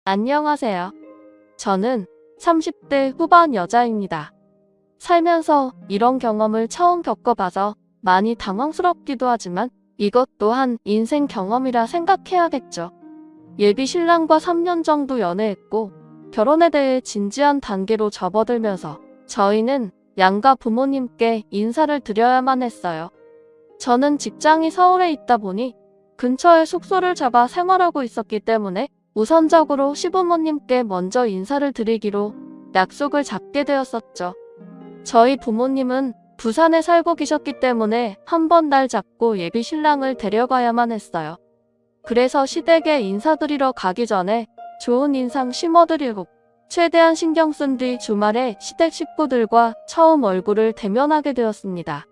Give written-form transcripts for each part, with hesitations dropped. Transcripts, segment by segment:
안녕하세요. 저는 30대 후반 여자입니다. 살면서 이런 경험을 처음 겪어봐서 많이 당황스럽기도 하지만 이것 또한 인생 경험이라 생각해야겠죠. 예비 신랑과 3년 정도 연애했고 결혼에 대해 진지한 단계로 접어들면서 저희는 양가 부모님께 인사를 드려야만 했어요. 저는 직장이 서울에 있다 보니 근처에 숙소를 잡아 생활하고 있었기 때문에 우선적으로 시부모님께 먼저 인사를 드리기로 약속을 잡게 되었었죠. 저희 부모님은 부산에 살고 계셨기 때문에 한 번 날 잡고 예비 신랑을 데려가야만 했어요. 그래서 시댁에 인사드리러 가기 전에 좋은 인상 심어드리고 최대한 신경 쓴 뒤 주말에 시댁 식구들과 처음 얼굴을 대면하게 되었습니다.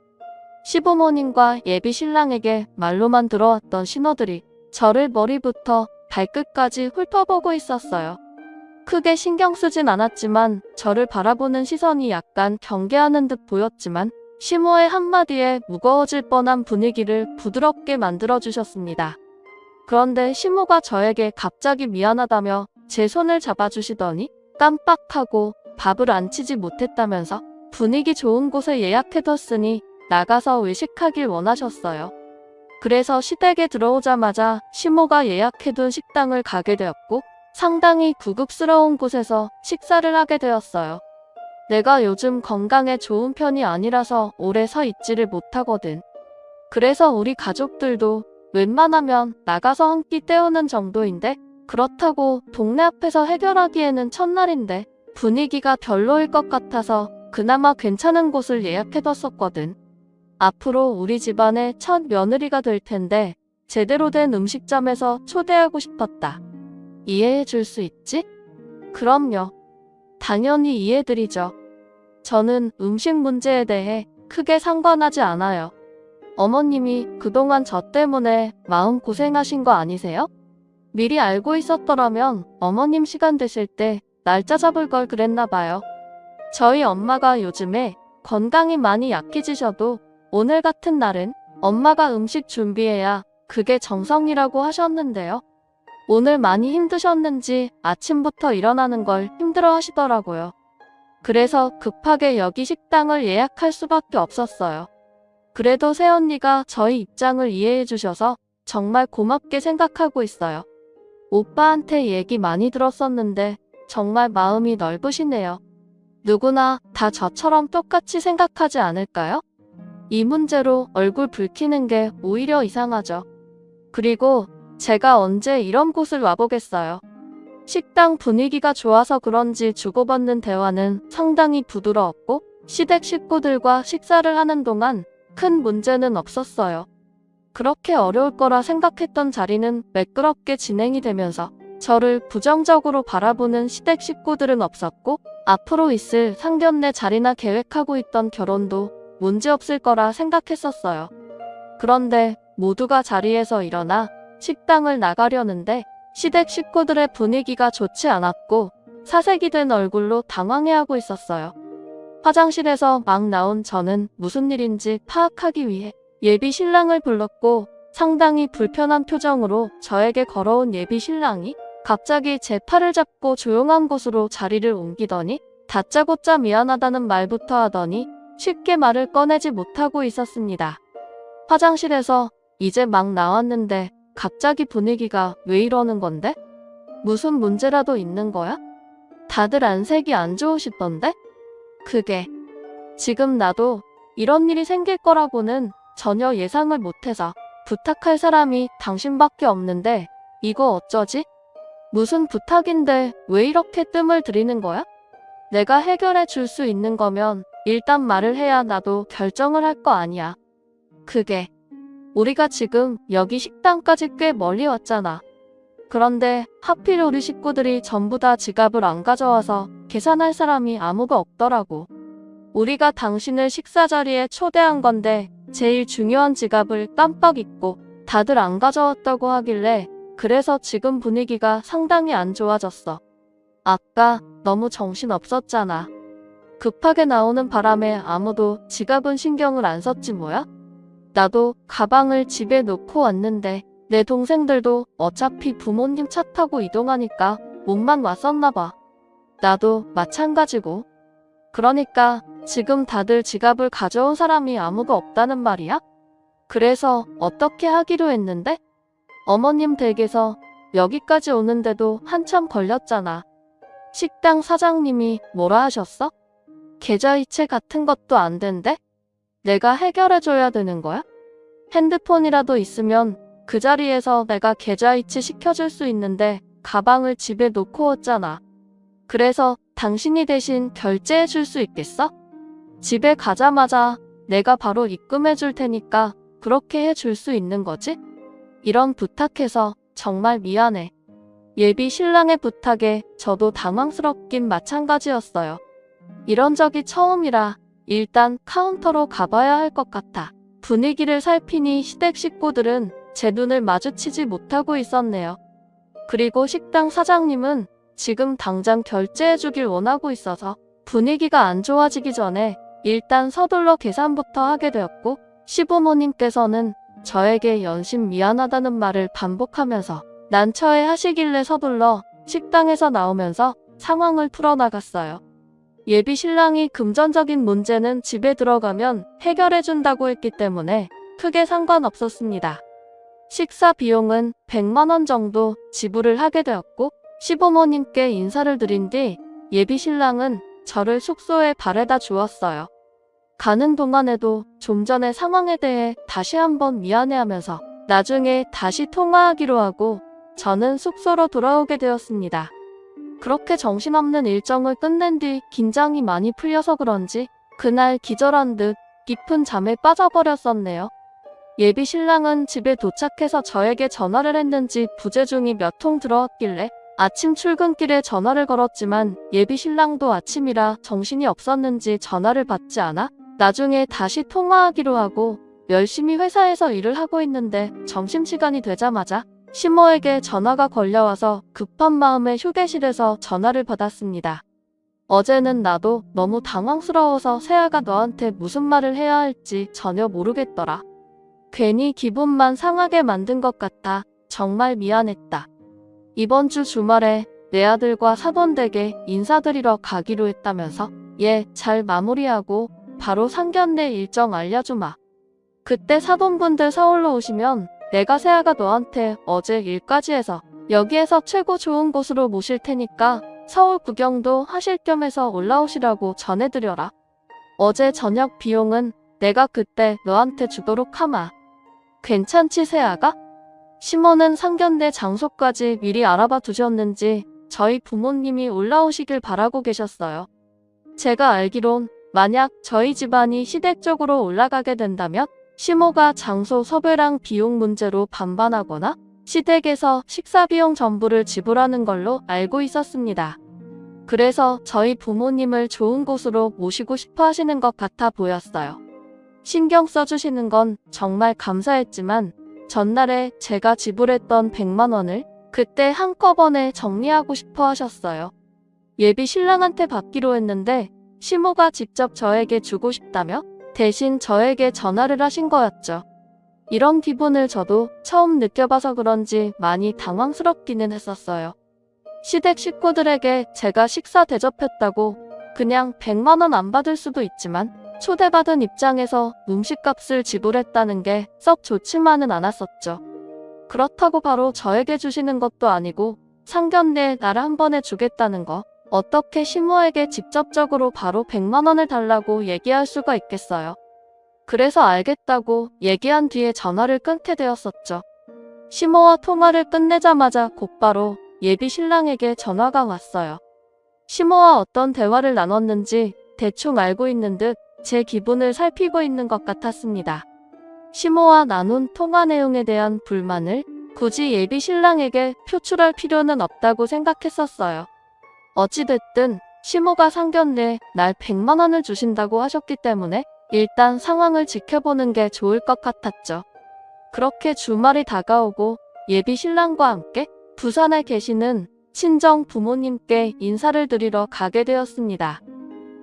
시부모님과 예비 신랑에게 말로만 들어왔던 신호들이 저를 머리부터 발끝까지 훑어보고 있었어요. 크게 신경 쓰진 않았지만 저를 바라보는 시선이 약간 경계하는 듯 보였지만 시모의 한마디에 무거워질 뻔한 분위기를 부드럽게 만들어주셨습니다. 그런데 시모가 저에게 갑자기 미안하다며 제 손을 잡아주시더니 깜빡하고 밥을 안 치지 못했다면서 분위기 좋은 곳에 예약해뒀으니 나가서 외식하길 원하셨어요. 그래서 시댁에 들어오자마자 시모가 예약해둔 식당을 가게 되었고 상당히 구급스러운 곳에서 식사를 하게 되었어요. 내가 요즘 건강에 좋은 편이 아니라서 오래 서 있지를 못하거든. 그래서 우리 가족들도 웬만하면 나가서 한 끼 때우는 정도인데 그렇다고 동네 앞에서 해결하기에는 첫날인데 분위기가 별로일 것 같아서 그나마 괜찮은 곳을 예약해뒀었거든. 앞으로 우리 집안의 첫 며느리가 될 텐데 제대로 된 음식점에서 초대하고 싶었다. 이해해 줄 수 있지? 그럼요. 당연히 이해드리죠. 저는 음식 문제에 대해 크게 상관하지 않아요. 어머님이 그동안 저 때문에 마음고생하신 거 아니세요? 미리 알고 있었더라면 어머님 시간 되실 때 날짜 잡을 걸 그랬나 봐요. 저희 엄마가 요즘에 건강이 많이 약해지셔도 오늘 같은 날은 엄마가 음식 준비해야 그게 정성이라고 하셨는데요. 오늘 많이 힘드셨는지 아침부터 일어나는 걸 힘들어 하시더라고요. 그래서 급하게 여기 식당을 예약할 수밖에 없었어요. 그래도 새언니가 저희 입장을 이해해 주셔서 정말 고맙게 생각하고 있어요. 오빠한테 얘기 많이 들었었는데 정말 마음이 넓으시네요. 누구나 다 저처럼 똑같이 생각하지 않을까요? 이 문제로 얼굴 붉히는 게 오히려 이상하죠. 그리고 제가 언제 이런 곳을 와보겠어요. 식당 분위기가 좋아서 그런지 주고받는 대화는 상당히 부드러웠고 시댁 식구들과 식사를 하는 동안 큰 문제는 없었어요. 그렇게 어려울 거라 생각했던 자리는 매끄럽게 진행이 되면서 저를 부정적으로 바라보는 시댁 식구들은 없었고 앞으로 있을 상견례 자리나 계획하고 있던 결혼도 문제없을 거라 생각했었어요. 그런데 모두가 자리에서 일어나 식당을 나가려는데 시댁 식구들의 분위기가 좋지 않았고 사색이 된 얼굴로 당황해하고 있었어요. 화장실에서 막 나온 저는 무슨 일인지 파악하기 위해 예비 신랑을 불렀고 상당히 불편한 표정으로 저에게 걸어온 예비 신랑이 갑자기 제 팔을 잡고 조용한 곳으로 자리를 옮기더니 다짜고짜 미안하다는 말부터 하더니 쉽게 말을 꺼내지 못하고 있었습니다. 화장실에서 이제 막 나왔는데 갑자기 분위기가 왜 이러는 건데? 무슨 문제라도 있는 거야? 다들 안색이 안 좋으시던데? 그게 지금 나도 이런 일이 생길 거라고는 전혀 예상을 못해서 부탁할 사람이 당신밖에 없는데 이거 어쩌지? 무슨 부탁인데 왜 이렇게 뜸을 들이는 거야? 내가 해결해 줄 수 있는 거면 일단 말을 해야 나도 결정을 할 거 아니야. 그게 우리가 지금 여기 식당까지 꽤 멀리 왔잖아. 그런데 하필 우리 식구들이 전부 다 지갑을 안 가져와서 계산할 사람이 아무도 없더라고. 우리가 당신을 식사 자리에 초대한 건데 제일 중요한 지갑을 깜빡 잊고 다들 안 가져왔다고 하길래 그래서 지금 분위기가 상당히 안 좋아졌어. 아까 너무 정신없었잖아. 급하게 나오는 바람에 아무도 지갑은 신경을 안 썼지 뭐야? 나도 가방을 집에 놓고 왔는데 내 동생들도 어차피 부모님 차 타고 이동하니까 몸만 왔었나 봐. 나도 마찬가지고. 그러니까 지금 다들 지갑을 가져온 사람이 아무도 없다는 말이야? 그래서 어떻게 하기로 했는데? 어머님 댁에서 여기까지 오는데도 한참 걸렸잖아. 식당 사장님이 뭐라 하셨어? 계좌이체 같은 것도 안 된대? 내가 해결해줘야 되는 거야? 핸드폰이라도 있으면 그 자리에서 내가 계좌이체 시켜줄 수 있는데 가방을 집에 놓고 왔잖아. 그래서 당신이 대신 결제해 줄 수 있겠어? 집에 가자마자 내가 바로 입금해 줄 테니까 그렇게 해 줄 수 있는 거지? 이런 부탁해서 정말 미안해. 예비 신랑의 부탁에 저도 당황스럽긴 마찬가지였어요. 이런 적이 처음이라 일단 카운터로 가봐야 할 것 같아. 분위기를 살피니 시댁 식구들은 제 눈을 마주치지 못하고 있었네요. 그리고 식당 사장님은 지금 당장 결제해주길 원하고 있어서 분위기가 안 좋아지기 전에 일단 서둘러 계산부터 하게 되었고, 시부모님께서는 저에게 연신 미안하다는 말을 반복하면서 난처해 하시길래 서둘러 식당에서 나오면서 상황을 풀어나갔어요. 예비 신랑이 금전적인 문제는 집에 들어가면 해결해준다고 했기 때문에 크게 상관없었습니다. 식사 비용은 100만 원 정도 지불을 하게 되었고, 시부모님께 인사를 드린 뒤 예비 신랑은 저를 숙소에 바래다 주었어요. 가는 동안에도 좀 전의 상황에 대해 다시 한번 미안해하면서 나중에 다시 통화하기로 하고 저는 숙소로 돌아오게 되었습니다. 그렇게 정신없는 일정을 끝낸 뒤 긴장이 많이 풀려서 그런지 그날 기절한 듯 깊은 잠에 빠져버렸었네요. 예비 신랑은 집에 도착해서 저에게 전화를 했는지 부재중이 몇 통 들어왔길래 아침 출근길에 전화를 걸었지만 예비 신랑도 아침이라 정신이 없었는지 전화를 받지 않아 나중에 다시 통화하기로 하고 열심히 회사에서 일을 하고 있는데 점심시간이 되자마자 시모에게 전화가 걸려와서 급한 마음에 휴게실에서 전화를 받았습니다. 어제는 나도 너무 당황스러워서 세아가 너한테 무슨 말을 해야 할지 전혀 모르겠더라. 괜히 기분만 상하게 만든 것 같아 정말 미안했다. 이번 주 주말에 내 아들과 사돈댁에 인사드리러 가기로 했다면서 잘 마무리하고 바로 상견례 일정 알려주마. 그때 사돈분들 서울로 오시면 내가 세아가 너한테 어제 일까지 해서 여기에서 최고 좋은 곳으로 모실 테니까 서울 구경도 하실 겸 해서 올라오시라고 전해드려라. 어제 저녁 비용은 내가 그때 너한테 주도록 하마. 괜찮지 세아가? 시모는 상견례 장소까지 미리 알아봐 두셨는지 저희 부모님이 올라오시길 바라고 계셨어요. 제가 알기론 만약 저희 집안이 시댁 쪽으로 올라가게 된다면 시모가 장소 섭외랑 비용 문제로 반반하거나 시댁에서 식사 비용 전부를 지불하는 걸로 알고 있었습니다. 그래서 저희 부모님을 좋은 곳으로 모시고 싶어 하시는 것 같아 보였어요. 신경 써주시는 건 정말 감사했지만 전날에 제가 지불했던 100만 원을 그때 한꺼번에 정리하고 싶어 하셨어요. 예비 신랑한테 받기로 했는데 시모가 직접 저에게 주고 싶다며 대신 저에게 전화를 하신 거였죠. 이런 기분을 저도 처음 느껴봐서 그런지 많이 당황스럽기는 했었어요. 시댁 식구들에게 제가 식사 대접했다고 그냥 100만 원 안 받을 수도 있지만 초대받은 입장에서 음식값을 지불했다는 게 썩 좋지만은 않았었죠. 그렇다고 바로 저에게 주시는 것도 아니고 상견례 날 한 번에 주겠다는 거 어떻게 시모에게 직접적으로 바로 100만 원을 달라고 얘기할 수가 있겠어요. 그래서 알겠다고 얘기한 뒤에 전화를 끊게 되었었죠. 시모와 통화를 끝내자마자 곧바로 예비 신랑에게 전화가 왔어요. 시모와 어떤 대화를 나눴는지 대충 알고 있는 듯 제 기분을 살피고 있는 것 같았습니다. 시모와 나눈 통화 내용에 대한 불만을 굳이 예비 신랑에게 표출할 필요는 없다고 생각했었어요. 어찌됐든 시모가 상견례 날 100만 원을 주신다고 하셨기 때문에 일단 상황을 지켜보는 게 좋을 것 같았죠. 그렇게 주말이 다가오고 예비 신랑과 함께 부산에 계시는 친정 부모님께 인사를 드리러 가게 되었습니다.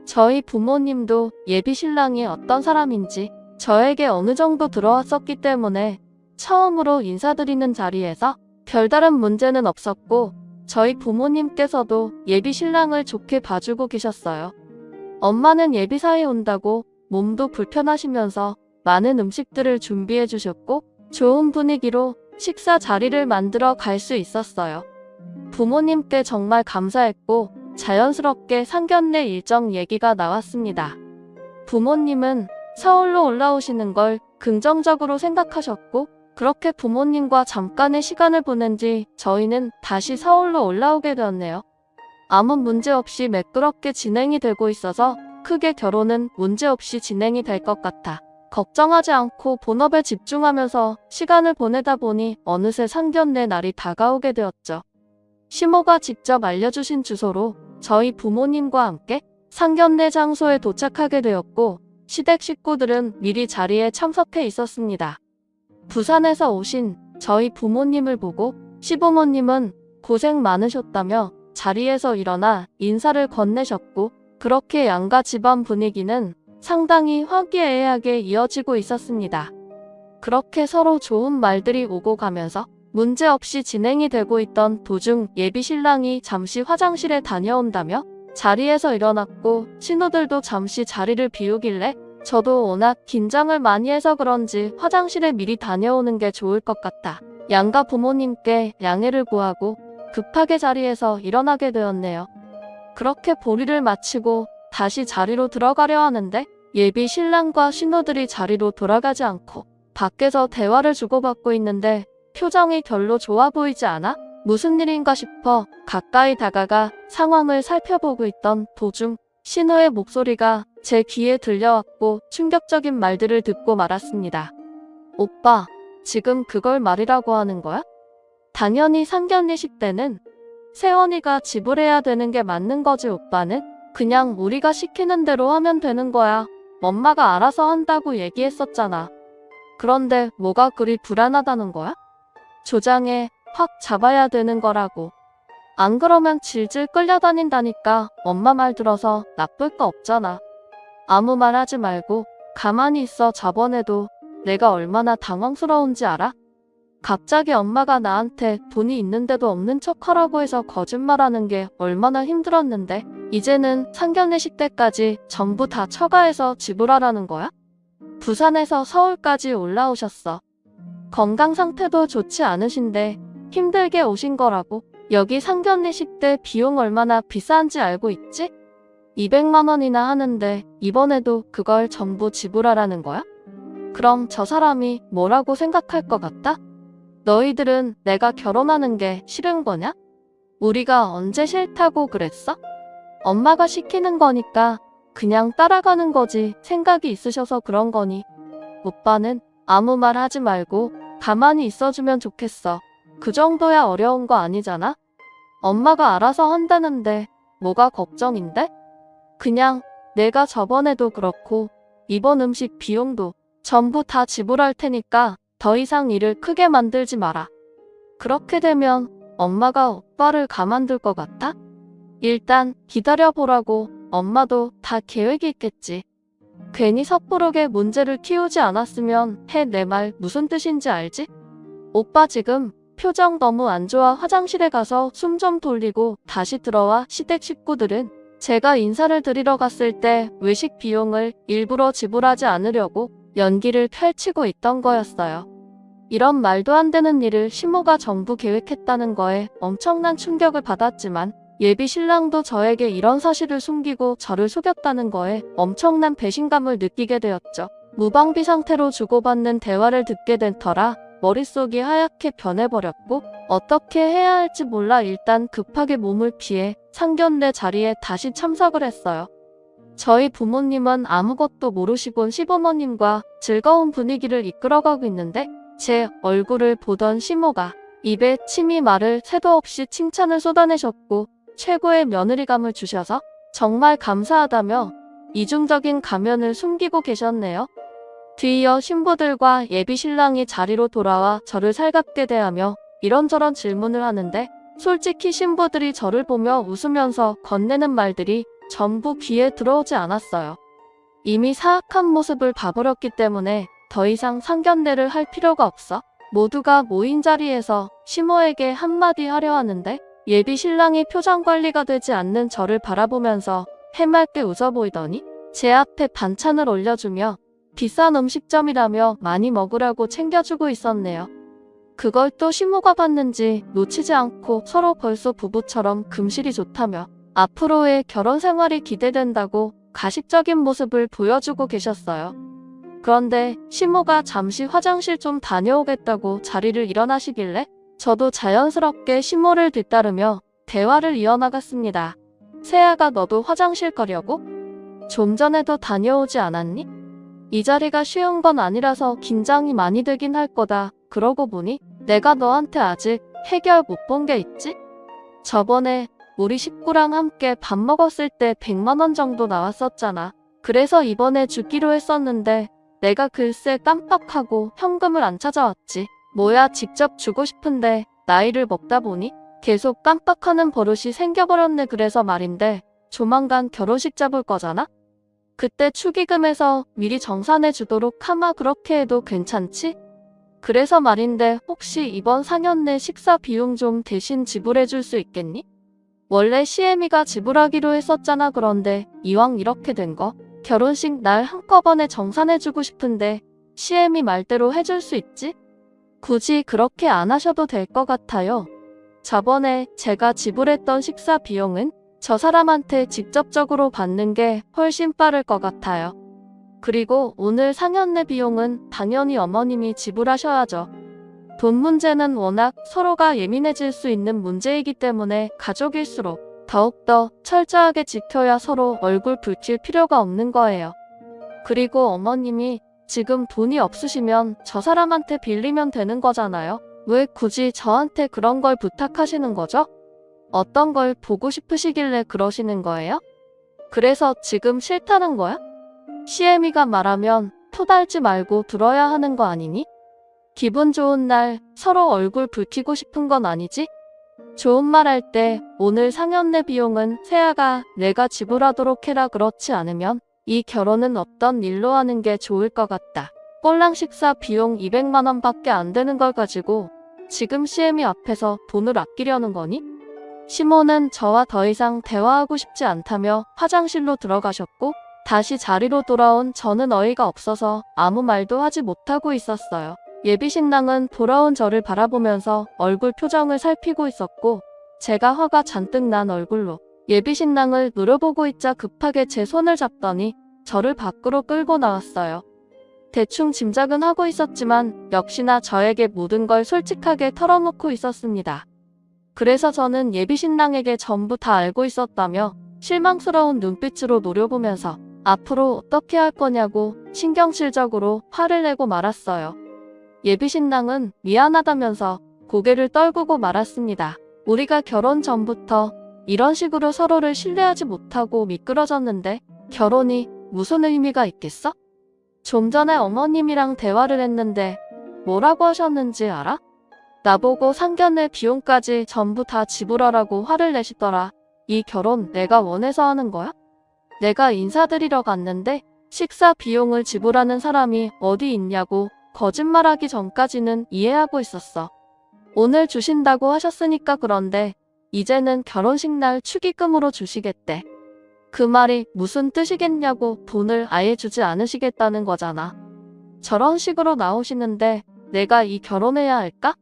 저희 부모님도 예비 신랑이 어떤 사람인지 저에게 어느 정도 들어왔었기 때문에 처음으로 인사드리는 자리에서 별다른 문제는 없었고 저희 부모님께서도 예비 신랑을 좋게 봐주고 계셨어요. 엄마는 예비사에 온다고 몸도 불편하시면서 많은 음식들을 준비해 주셨고 좋은 분위기로 식사 자리를 만들어 갈 수 있었어요. 부모님께 정말 감사했고 자연스럽게 상견례 일정 얘기가 나왔습니다. 부모님은 서울로 올라오시는 걸 긍정적으로 생각하셨고 그렇게 부모님과 잠깐의 시간을 보낸 뒤 저희는 다시 서울로 올라오게 되었네요. 아무 문제 없이 매끄럽게 진행이 되고 있어서 크게 결혼은 문제없이 진행이 될 것 같아 걱정하지 않고 본업에 집중하면서 시간을 보내다 보니 어느새 상견례 날이 다가오게 되었죠. 시모가 직접 알려주신 주소로 저희 부모님과 함께 상견례 장소에 도착하게 되었고 시댁 식구들은 미리 자리에 참석해 있었습니다. 부산에서 오신 저희 부모님을 보고 시부모님은 고생 많으셨다며 자리에서 일어나 인사를 건네셨고 그렇게 양가 집안 분위기는 상당히 화기애애하게 이어지고 있었습니다. 그렇게 서로 좋은 말들이 오고 가면서 문제없이 진행이 되고 있던 도중 예비 신랑이 잠시 화장실에 다녀온다며 자리에서 일어났고 신우들도 잠시 자리를 비우길래 저도 워낙 긴장을 많이 해서 그런지 화장실에 미리 다녀오는 게 좋을 것 같다 양가 부모님께 양해를 구하고 급하게 자리에서 일어나게 되었네요. 그렇게 보리를 마치고 다시 자리로 들어가려 하는데 예비 신랑과 신우들이 자리로 돌아가지 않고 밖에서 대화를 주고받고 있는데 표정이 별로 좋아 보이지 않아 무슨 일인가 싶어 가까이 다가가 상황을 살펴보고 있던 도중 신우의 목소리가 제 귀에 들려왔고 충격적인 말들을 듣고 말았습니다. 오빠, 지금 그걸 말이라고 하는 거야? 당연히 상견례식 때는 새언니가 지불해야 되는 게 맞는 거지. 오빠는 그냥 우리가 시키는 대로 하면 되는 거야. 엄마가 알아서 한다고 얘기했었잖아. 그런데 뭐가 그리 불안하다는 거야? 조장에 확 잡아야 되는 거라고. 안 그러면 질질 끌려다닌다니까. 엄마 말 들어서 나쁠 거 없잖아. 아무 말 하지 말고 가만히 있어. 저번에도 내가 얼마나 당황스러운지 알아? 갑자기 엄마가 나한테 돈이 있는데도 없는 척하라고 해서 거짓말하는 게 얼마나 힘들었는데 이제는 상견례식 때까지 전부 다 처가해서 지불하라는 거야? 부산에서 서울까지 올라오셨어. 건강 상태도 좋지 않으신데 힘들게 오신 거라고. 여기 상견례식 때 비용 얼마나 비싼지 알고 있지? 200만 원이나 하는데 이번에도 그걸 전부 지불하라는 거야? 그럼 저 사람이 뭐라고 생각할 것 같다? 너희들은 내가 결혼하는 게 싫은 거냐? 우리가 언제 싫다고 그랬어? 엄마가 시키는 거니까 그냥 따라가는 거지. 생각이 있으셔서 그런 거니. 오빠는 아무 말 하지 말고 가만히 있어주면 좋겠어. 그 정도야 어려운 거 아니잖아? 엄마가 알아서 한다는데 뭐가 걱정인데? 그냥 내가 저번에도 그렇고 이번 음식 비용도 전부 다 지불할 테니까 더 이상 일을 크게 만들지 마라. 그렇게 되면 엄마가 오빠를 가만둘 것 같아? 일단 기다려보라고. 엄마도 다 계획이 있겠지. 괜히 섣부르게 문제를 키우지 않았으면 해. 내 말 무슨 뜻인지 알지? 오빠 지금 표정 너무 안 좋아. 화장실에 가서 숨 좀 돌리고 다시 들어와. 시댁 식구들은 제가 인사를 드리러 갔을 때 외식 비용을 일부러 지불하지 않으려고 연기를 펼치고 있던 거였어요. 이런 말도 안 되는 일을 시모가 전부 계획했다는 거에 엄청난 충격을 받았지만 예비 신랑도 저에게 이런 사실을 숨기고 저를 속였다는 거에 엄청난 배신감을 느끼게 되었죠. 무방비 상태로 주고받는 대화를 듣게 된 터라 머릿속이 하얗게 변해버렸고 어떻게 해야 할지 몰라 일단 급하게 몸을 피해 상견례 자리에 다시 참석을 했어요. 저희 부모님은 아무것도 모르시곤 시부모님과 즐거운 분위기를 이끌어가고 있는데 제 얼굴을 보던 시모가 입에 침이 마를 새도 없이 칭찬을 쏟아내셨고 최고의 며느리감을 주셔서 정말 감사하다며 이중적인 가면을 숨기고 계셨네요. 뒤이어 신부들과 예비 신랑이 자리로 돌아와 저를 살갑게 대하며 이런저런 질문을 하는데 솔직히 신부들이 저를 보며 웃으면서 건네는 말들이 전부 귀에 들어오지 않았어요. 이미 사악한 모습을 봐버렸기 때문에 더 이상 상견례를 할 필요가 없어 모두가 모인 자리에서 시모에게 한마디 하려 하는데 예비 신랑이 표정 관리가 되지 않는 저를 바라보면서 해맑게 웃어 보이더니 제 앞에 반찬을 올려주며 비싼 음식점이라며 많이 먹으라고 챙겨주고 있었네요. 그걸 또 시모가 봤는지 놓치지 않고 서로 벌써 부부처럼 금실이 좋다며 앞으로의 결혼 생활이 기대된다고 가식적인 모습을 보여주고 계셨어요. 그런데 시모가 잠시 화장실 좀 다녀오겠다고 자리를 일어나시길래 저도 자연스럽게 시모를 뒤따르며 대화를 이어나갔습니다. 세아가 너도 화장실 가려고? 좀 전에도 다녀오지 않았니? 이 자리가 쉬운 건 아니라서 긴장이 많이 되긴 할 거다. 그러고 보니 내가 너한테 아직 해결 못 본 게 있지? 저번에 우리 식구랑 함께 밥 먹었을 때 100만 원 정도 나왔었잖아. 그래서 이번에 주기로 했었는데 내가 글쎄 깜빡하고 현금을 안 찾아왔지. 뭐야 직접 주고 싶은데 나이를 먹다 보니 계속 깜빡하는 버릇이 생겨버렸네. 그래서 말인데 조만간 결혼식 잡을 거잖아? 그때 축의금에서 미리 정산해 주도록 하마. 그렇게 해도 괜찮지? 그래서 말인데 혹시 이번 상견례 식사 비용 좀 대신 지불해 줄 수 있겠니? 원래 시애미가 지불하기로 했었잖아. 그런데 이왕 이렇게 된 거 결혼식 날 한꺼번에 정산해주고 싶은데 시애미 말대로 해줄 수 있지? 굳이 그렇게 안 하셔도 될 것 같아요. 저번에 제가 지불했던 식사 비용은 저 사람한테 직접적으로 받는 게 훨씬 빠를 것 같아요. 그리고 오늘 상견례 비용은 당연히 어머님이 지불하셔야죠. 돈 문제는 워낙 서로가 예민해질 수 있는 문제이기 때문에 가족일수록 더욱더 철저하게 지켜야 서로 얼굴 붉힐 필요가 없는 거예요. 그리고 어머님이 지금 돈이 없으시면 저 사람한테 빌리면 되는 거잖아요. 왜 굳이 저한테 그런 걸 부탁하시는 거죠? 어떤 걸 보고 싶으시길래 그러시는 거예요? 그래서 지금 싫다는 거야? 시애미가 말하면 토달지 말고 들어야 하는 거 아니니? 기분 좋은 날 서로 얼굴 붉히고 싶은 건 아니지? 좋은 말 할 때 오늘 상견례 비용은 세아가 내가 지불하도록 해라. 그렇지 않으면 이 결혼은 없던 일로 하는 게 좋을 것 같다. 꼴랑 식사 비용 200만 원밖에 안 되는 걸 가지고 지금 시애미 앞에서 돈을 아끼려는 거니? 시모는 저와 더 이상 대화하고 싶지 않다며 화장실로 들어가셨고 다시 자리로 돌아온 저는 어이가 없어서 아무 말도 하지 못하고 있었어요. 예비신랑은 돌아온 저를 바라보면서 얼굴 표정을 살피고 있었고 제가 화가 잔뜩 난 얼굴로 예비신랑을 노려보고 있자 급하게 제 손을 잡더니 저를 밖으로 끌고 나왔어요. 대충 짐작은 하고 있었지만 역시나 저에게 모든 걸 솔직하게 털어놓고 있었습니다. 그래서 저는 예비신랑에게 전부 다 알고 있었다며 실망스러운 눈빛으로 노려보면서 앞으로 어떻게 할 거냐고 신경질적으로 화를 내고 말았어요. 예비신랑은 미안하다면서 고개를 떨구고 말았습니다. 우리가 결혼 전부터 이런 식으로 서로를 신뢰하지 못하고 미끄러졌는데 결혼이 무슨 의미가 있겠어? 좀 전에 어머님이랑 대화를 했는데 뭐라고 하셨는지 알아? 나보고 상견례 비용까지 전부 다 지불하라고 화를 내시더라. 이 결혼 내가 원해서 하는 거야? 내가 인사드리러 갔는데 식사 비용을 지불하는 사람이 어디 있냐고 거짓말하기 전까지는 이해하고 있었어. 오늘 주신다고 하셨으니까. 그런데 이제는 결혼식 날 축의금으로 주시겠대. 그 말이 무슨 뜻이겠냐고. 돈을 아예 주지 않으시겠다는 거잖아. 저런 식으로 나오시는데 내가 이 결혼해야 할까?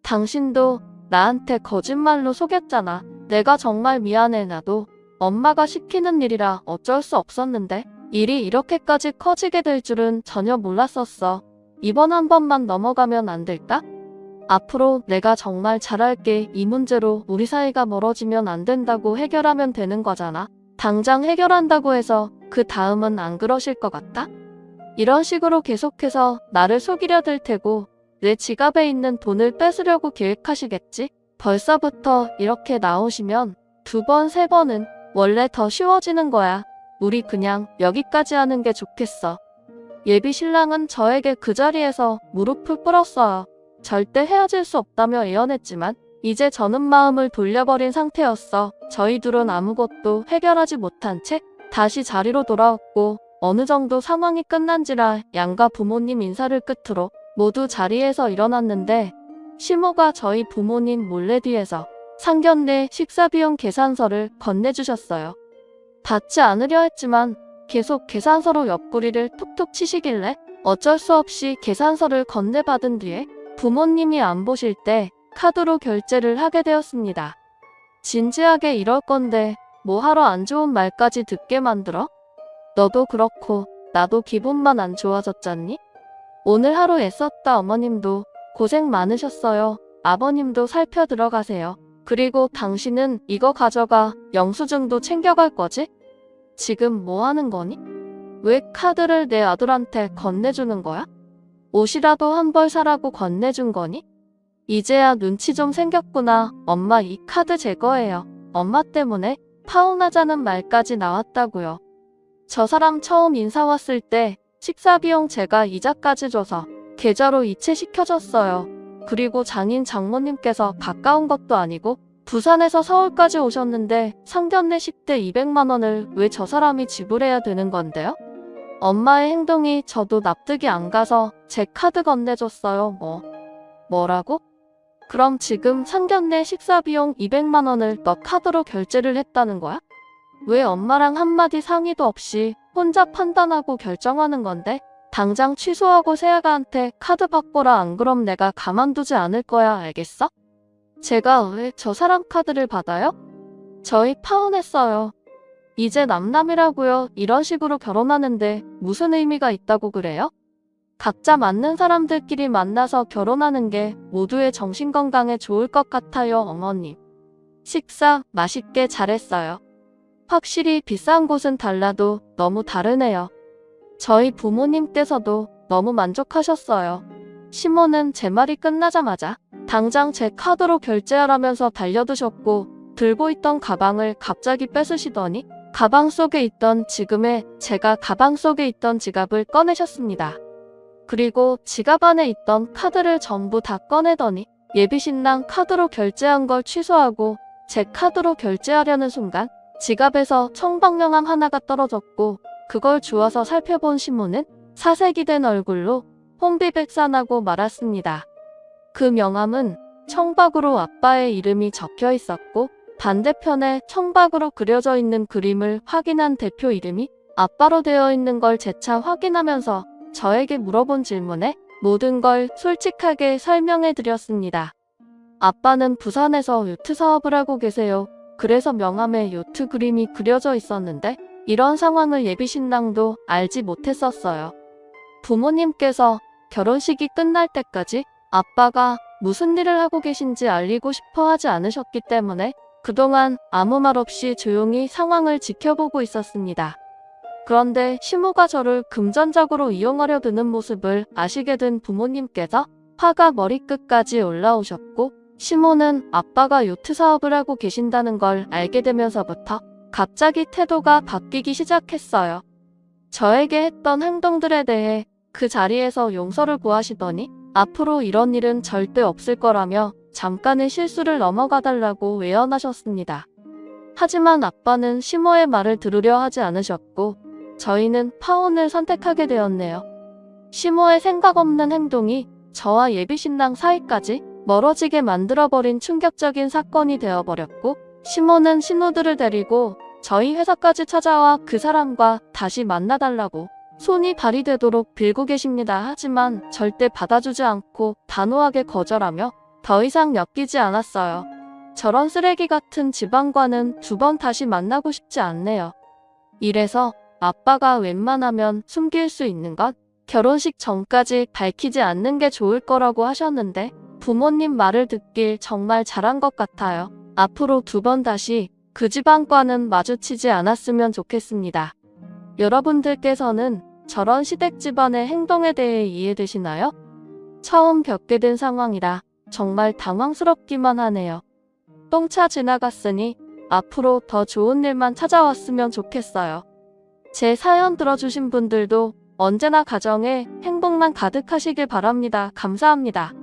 당신도 나한테 거짓말로 속였잖아. 내가 정말 미안해. 나도 엄마가 시키는 일이라 어쩔 수 없었는데 일이 이렇게까지 커지게 될 줄은 전혀 몰랐었어. 이번 한 번만 넘어가면 안 될까? 앞으로 내가 정말 잘할게. 이 문제로 우리 사이가 멀어지면 안 된다고 해결하면 되는 거잖아. 당장 해결한다고 해서 그 다음은 안 그러실 것 같아? 이런 식으로 계속해서 나를 속이려 들 테고 내 지갑에 있는 돈을 뺏으려고 계획하시겠지? 벌써부터 이렇게 나오시면 2번, 3번은 원래 더 쉬워지는 거야. 우리 그냥 여기까지 하는 게 좋겠어. 예비 신랑은 저에게 그 자리에서 무릎을 꿇었어요. 절대 헤어질 수 없다며 예언했지만 이제 저는 마음을 돌려버린 상태였어. 저희 둘은 아무것도 해결하지 못한 채 다시 자리로 돌아왔고 어느 정도 상황이 끝난지라 양가 부모님 인사를 끝으로 모두 자리에서 일어났는데 시모가 저희 부모님 몰래 뒤에서 상견례 식사비용 계산서를 건네주셨어요. 받지 않으려 했지만 계속 계산서로 옆구리를 툭툭 치시길래 어쩔 수 없이 계산서를 건네받은 뒤에 부모님이 안 보실 때 카드로 결제를 하게 되었습니다. 진지하게 이럴 건데 뭐하러 안 좋은 말까지 듣게 만들어? 너도 그렇고 나도 기분만 안 좋아졌잖니? 오늘 하루 애썼다. 어머님도 고생 많으셨어요. 아버님도 살펴 들어가세요. 그리고 당신은 이거 가져가. 영수증도 챙겨갈 거지? 지금 뭐 하는 거니? 왜 카드를 내 아들한테 건네주는 거야? 옷이라도 한 벌 사라고 건네준 거니? 이제야 눈치 좀 생겼구나. 엄마 이 카드 제 거예요. 엄마 때문에 파혼하자는 말까지 나왔다고요. 저 사람 처음 인사 왔을 때 식사비용 제가 이자까지 줘서 계좌로 이체시켜줬어요. 그리고 장인 장모님께서 가까운 것도 아니고 부산에서 서울까지 오셨는데 상견례 식대 200만 원을 왜 저 사람이 지불해야 되는 건데요? 엄마의 행동이 저도 납득이 안 가서 제 카드 건네줬어요. 뭐라고? 그럼 지금 상견례 식사비용 200만 원을 너 카드로 결제를 했다는 거야? 왜 엄마랑 한마디 상의도 없이 혼자 판단하고 결정하는 건데? 당장 취소하고 세아가한테 카드 바꿔라. 안 그럼 내가 가만두지 않을 거야. 알겠어? 제가 왜 저 사람 카드를 받아요? 저희 파혼했어요. 이제 남남이라고요. 이런 식으로 결혼하는데 무슨 의미가 있다고 그래요? 각자 맞는 사람들끼리 만나서 결혼하는 게 모두의 정신건강에 좋을 것 같아요. 어머님. 식사 맛있게 잘했어요. 확실히 비싼 곳은 달라도 너무 다르네요. 저희 부모님께서도 너무 만족하셨어요. 시모는 제 말이 끝나자마자 당장 제 카드로 결제하라면서 달려드셨고 들고 있던 가방을 갑자기 뺏으시더니 가방 속에 있던 제가 가방 속에 있던 지갑을 꺼내셨습니다. 그리고 지갑 안에 있던 카드를 전부 다 꺼내더니 예비신랑 카드로 결제한 걸 취소하고 제 카드로 결제하려는 순간 지갑에서 청방명함 하나가 떨어졌고 그걸 주워서 살펴본 시모는 사색이 된 얼굴로 혼비백산하고 말았습니다. 그 명함은 청박으로 아빠의 이름이 적혀 있었고 반대편에 청박으로 그려져 있는 그림을 확인한 대표 이름이 아빠로 되어 있는 걸 재차 확인하면서 저에게 물어본 질문에 모든 걸 솔직하게 설명해 드렸습니다. 아빠는 부산에서 요트 사업을 하고 계세요. 그래서 명함에 요트 그림이 그려져 있었는데 이런 상황을 예비신랑도 알지 못했었어요. 부모님께서 결혼식이 끝날 때까지 아빠가 무슨 일을 하고 계신지 알리고 싶어 하지 않으셨기 때문에 그동안 아무 말 없이 조용히 상황을 지켜보고 있었습니다. 그런데 시모가 저를 금전적으로 이용하려 드는 모습을 아시게 된 부모님께서 화가 머리끝까지 올라오셨고 시모는 아빠가 요트 사업을 하고 계신다는 걸 알게 되면서부터 갑자기 태도가 바뀌기 시작했어요. 저에게 했던 행동들에 대해 그 자리에서 용서를 구하시더니 앞으로 이런 일은 절대 없을 거라며 잠깐의 실수를 넘어가달라고 외연하셨습니다. 하지만 아빠는 시모의 말을 들으려 하지 않으셨고 저희는 파혼을 선택하게 되었네요. 시모의 생각 없는 행동이 저와 예비신랑 사이까지 멀어지게 만들어버린 충격적인 사건이 되어버렸고 시모는 신우들을 데리고 저희 회사까지 찾아와 그 사람과 다시 만나달라고 손이 발이 되도록 빌고 계십니다. 하지만 절대 받아주지 않고 단호하게 거절하며 더 이상 엮이지 않았어요. 저런 쓰레기 같은 집안과는 2번 다시 만나고 싶지 않네요. 이래서 아빠가 웬만하면 숨길 수 있는 것 결혼식 전까지 밝히지 않는 게 좋을 거라고 하셨는데 부모님 말을 듣길 정말 잘한 것 같아요. 앞으로 2번 다시 그 집안과는 마주치지 않았으면 좋겠습니다. 여러분들께서는 저런 시댁 집안의 행동에 대해 이해되시나요? 처음 겪게 된 상황이라 정말 당황스럽기만 하네요. 똥차 지나갔으니 앞으로 더 좋은 일만 찾아왔으면 좋겠어요. 제 사연 들어주신 분들도 언제나 가정에 행복만 가득하시길 바랍니다. 감사합니다.